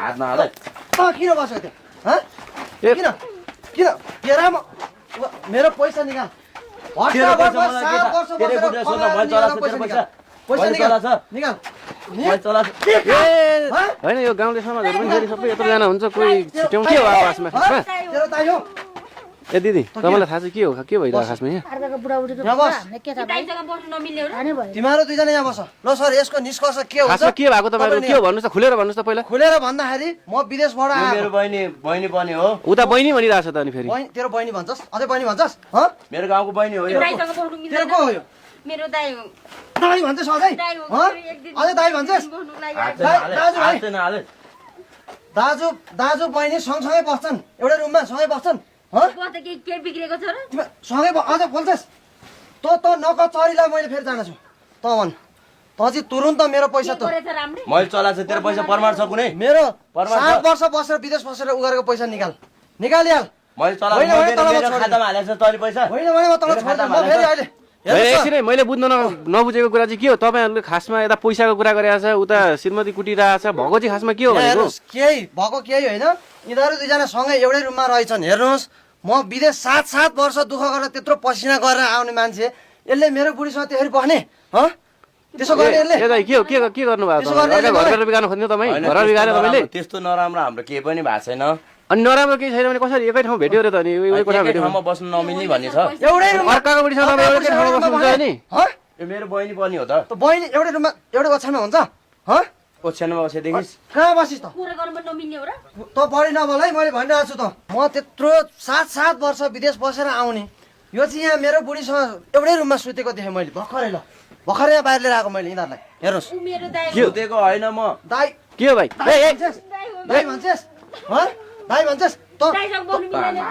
हात नहाल है किन बस्यो त्यो किन किन हेर म मेरो पैसा निकाल होइन यो गाउँले समाजहरू पनि फेरि सबै यत्रो जना हुन्छ कोही छुट्याउँ के हो आवाजमा खासमा ए दिदी तपाईँलाई थाहा छ के हो के भइरहेको खासमा यहाँ तिमीहरू दुईजना यहाँ बस ल सर यसको निष्कर्ष के हुन्छ खासमा के भएको तपाईँहरू के हो भन्नुहोस् त खुलेर भन्नुहोस् त पहिला खुलेर भन्दाखेरि म विदेशबाट मेरो बहिनी पनि हो उता बहिनी भनिरहेको छ त अनि फेरि तेरो बहिनी भन्छस् अझै बहिनी भन्छस् मेरो गाउँको बहिनी हो यो तेरो को हो यो मेरो दाइ हो दाइ भन्छस् अझै अझै दाइ भन्छस् दाजु दाजु बहिनी सँगसँगै बस्छन् एउटै रुममा सँगै बस्छन् के बिग्रेको छ र तिमी सँगै अझ बोल्छस् त नकचरीलाई मैले फेरि जानेछु त भन् त चाहिँ तुरुन्त मेरो पैसा त मैले चलाएको तेरो पैसा प्रमाण छ कुनै मेरो 7 वर्ष बसेर विदेश बसेर उ गरेको पैसा निकालिहाल मैले चलाएको खातामा हालेको छ तैँले पैसा होइन भने म तल छोड्छु म फेरि अहिले एकछिन मैले बुझ्न नबुझेको कुरा चाहिँ के हो तपाईँहरूले खासमा यता पैसाको कुरा गरिरहेको छ उता श्रीमती कुटिरहेको छ भएको चाहिँ खासमा के हो भनेको केही भएको केही होइन यिनीहरू दुईजना सँगै एउटै रुममा रहेछन् हेर्नुहोस् म विदेश 7 वर्ष दुःख गरेर त्यत्रो पसिना गरेर आउने मान्छे यसले मेरो बुढीसँग त्यसरी बस्ने त्यसो गर्ने यसले के हो के गर्नुभएको घर बिगार्न खोज्नु तपाईँ घर बिगारेर तपाईँले त्यस्तो नराम्रो हाम्रो केही पनि भएको छैन अनि नराम्रो केही छैन भने कसरी एकै ठाउँ भेट्यो र त अनि एकै ठाउँमा बस्नु नमिल्ने भन्ने छ एउटै रुममा अर्काको बुढीसँग तपाईँ एउटै ठाउँमा बस्नुहुन्छ नि यो मेरो बहिनी पनि हो त बहिनी एउटै रुममा एउटै ओछ्यानमा हुन्छ ओछ्यानमा बसेदेखि कहाँ बसिस् त कुरा गर्नु नमिल्ने हो र त बढी नबोल है मैले भनिरहेको छु त म त्यत्रो 7 वर्ष विदेश बसेर आउने यो चाहिँ यहाँ मेरो बुढीसँग एउटै रुममा सुतेको देखेँ मैले भर्खरै यहाँ बाहिर लिएर आएको मैले यिनीहरूलाई हेर्नुहोस् मेरो दाइ के हुँदैको होइन म दाइ के हो भाइ दाइ भन्छस् दाइ भन्छस् त दाइसँग बोल्नु मिल्दैन